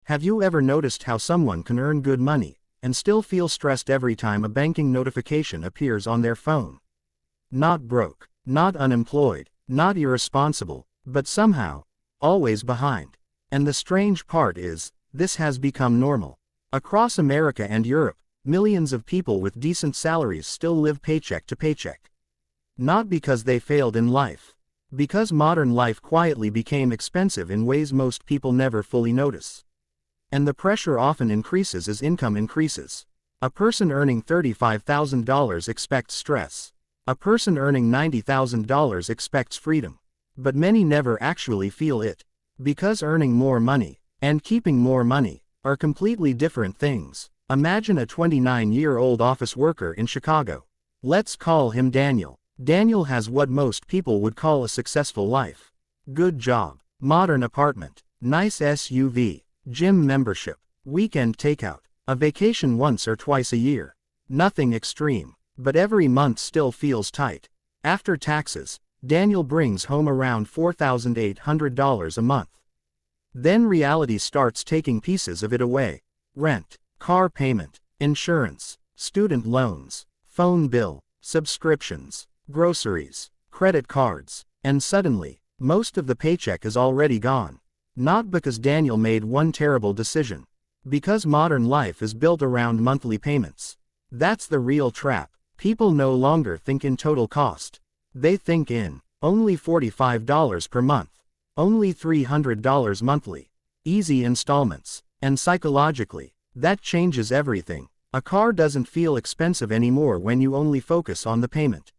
Have you ever noticed how someone can earn good money and still feel stressed every time a banking notification appears on their phone? Not broke, not unemployed, not irresponsible, but somehow, always behind. And the strange part is, this has become normal. Across America and Europe, millions of people with decent salaries still live paycheck to paycheck. Not because they failed in life. Because modern life quietly became expensive in ways most people never fully notice. And the pressure often increases as income increases. A person earning $35,000 expects stress. A person earning $90,000 expects freedom. But many never actually feel it. Because earning more money and keeping more money are completely different things. Imagine a 29-year-old office worker in Chicago. Let's call him Daniel. Daniel has what most people would call a successful life. Good job, modern apartment, nice SUV, gym membership, weekend takeout, a vacation once or twice a year. Nothing extreme, but every month still feels tight. After taxes, Daniel brings home around $4,800 a month. Then reality starts taking pieces of it away. Rent, car payment, insurance, student loans, phone bill, subscriptions, groceries, credit cards, and suddenly, most of the paycheck is already gone. Not because Daniel made one terrible decision. Because modern life is built around monthly payments. That's the real trap. People no longer think in total cost. They think in, only $45 per month. Only $300 monthly. Easy installments. And psychologically, that changes everything. A car doesn't feel expensive anymore when you only focus on the payment.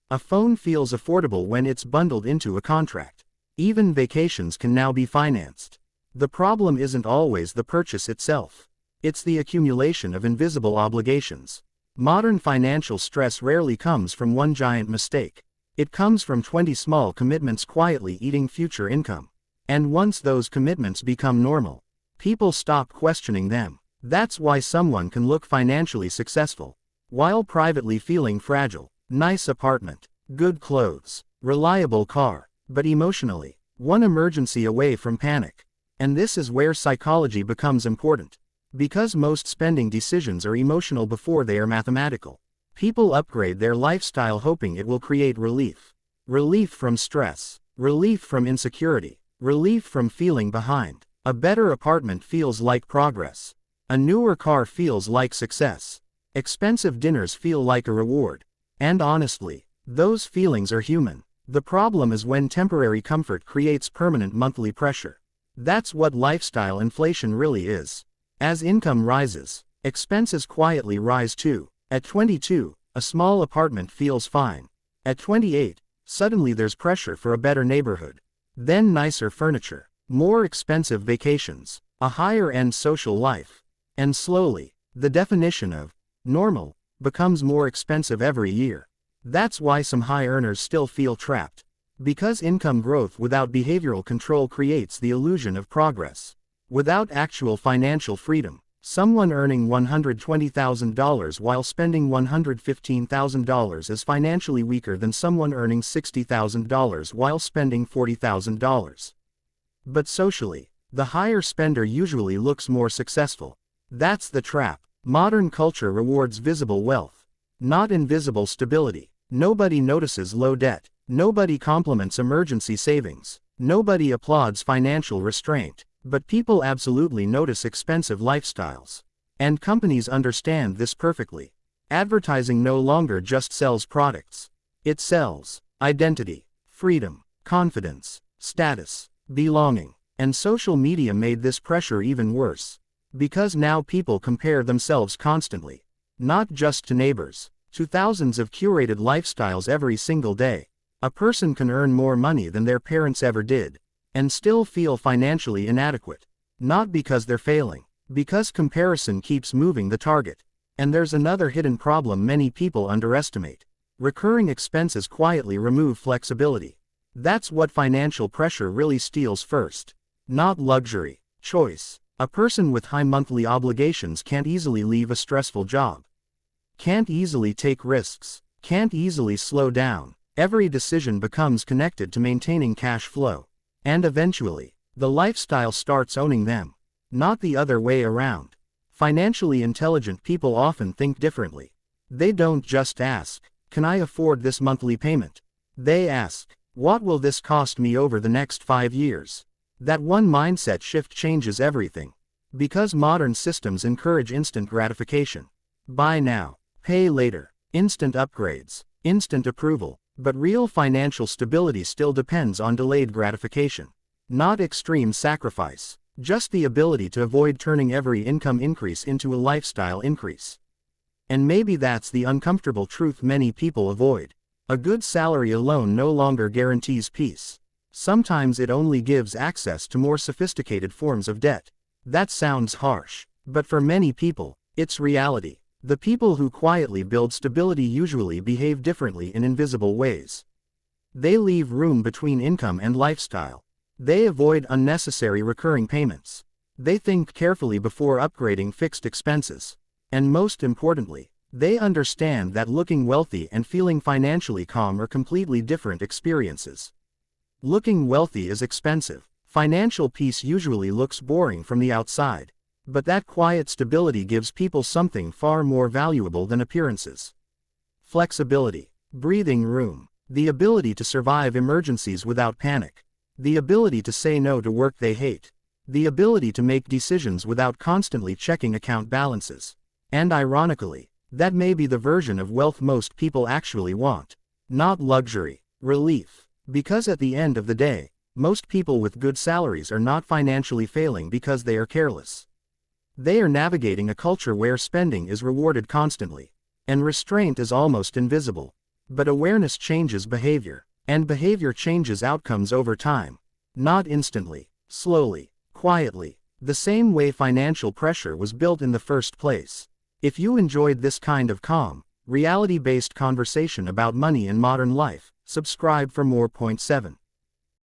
A phone feels affordable when it's bundled into a contract. Even vacations can now be financed. The problem isn't always the purchase itself. It's the accumulation of invisible obligations. Modern financial stress rarely comes from one giant mistake. It comes from 20 small commitments quietly eating future income. And once those commitments become normal, people stop questioning them. That's why someone can look financially successful while privately feeling fragile. Nice apartment, good clothes, reliable car, but emotionally, one emergency away from panic. And this is where psychology becomes important. Because most spending decisions are emotional before they are mathematical. People upgrade their lifestyle hoping it will create relief. Relief from stress, relief from insecurity, relief from feeling behind. A better apartment feels like progress. A newer car feels like success. Expensive dinners feel like a reward. And honestly, those feelings are human. The problem is when temporary comfort creates permanent monthly pressure. That's what lifestyle inflation really is. As income rises, expenses quietly rise too. At 22, a small apartment feels fine. At 28, suddenly there's pressure for a better neighborhood. Then nicer furniture, more expensive vacations, a higher-end social life. And slowly, the definition of normal becomes more expensive every year. That's why some high earners still feel trapped. Because income growth without behavioral control creates the illusion of progress. Without actual financial freedom, someone earning $120,000 while spending $115,000 is financially weaker than someone earning $60,000 while spending $40,000. But socially, the higher spender usually looks more successful. That's the trap. Modern culture rewards visible wealth, not invisible stability. Nobody notices low debt. Nobody compliments emergency savings. Nobody applauds financial restraint. But people absolutely notice expensive lifestyles. And companies understand this perfectly. Advertising no longer just sells products. It sells identity, freedom, confidence, status, belonging. And social media made this pressure even worse. Because now people compare themselves constantly. Not just to neighbors, to thousands of curated lifestyles every single day. A person can earn more money than their parents ever did, and still feel financially inadequate. Not because they're failing, because comparison keeps moving the target. And there's another hidden problem many people underestimate. Recurring expenses quietly remove flexibility. That's what financial pressure really steals first. Not luxury, choice. A person with high monthly obligations can't easily leave a stressful job. Can't easily take risks. Can't easily slow down. Every decision becomes connected to maintaining cash flow. And eventually, the lifestyle starts owning them. not the other way around. Financially intelligent people often think differently. They don't just ask, "Can I afford this monthly payment?" They ask, "What will this cost me over the next 5 years?" That one mindset shift changes everything. Because modern systems encourage instant gratification. Buy now, pay later, instant upgrades, instant approval. But real financial stability still depends on delayed gratification. Not extreme sacrifice, just the ability to avoid turning every income increase into a lifestyle increase. And maybe that's the uncomfortable truth many people avoid. A good salary alone no longer guarantees peace. Sometimes it only gives access to more sophisticated forms of debt. That sounds harsh, but for many people, it's reality. The people who quietly build stability usually behave differently in invisible ways. They leave room between income and lifestyle. They avoid unnecessary recurring payments. They think carefully before upgrading fixed expenses. And most importantly, they understand that looking wealthy and feeling financially calm are completely different experiences. Looking wealthy is expensive. Financial peace usually looks boring from the outside. But that quiet stability gives people something far more valuable than appearances. Flexibility, breathing room, the ability to survive emergencies without panic, the ability to say no to work they hate, the ability to make decisions without constantly checking account balances. And ironically, that may be the version of wealth most people actually want. Not luxury, relief. Because at the end of the day, most people with good salaries are not financially failing because they are careless. They are navigating a culture where spending is rewarded constantly, and restraint is almost invisible. But awareness changes behavior, and behavior changes outcomes over time. Not instantly, slowly, quietly, the same way financial pressure was built in the first place. If you enjoyed this kind of calm, reality-based conversation about money in modern life, subscribe for more. Point 7.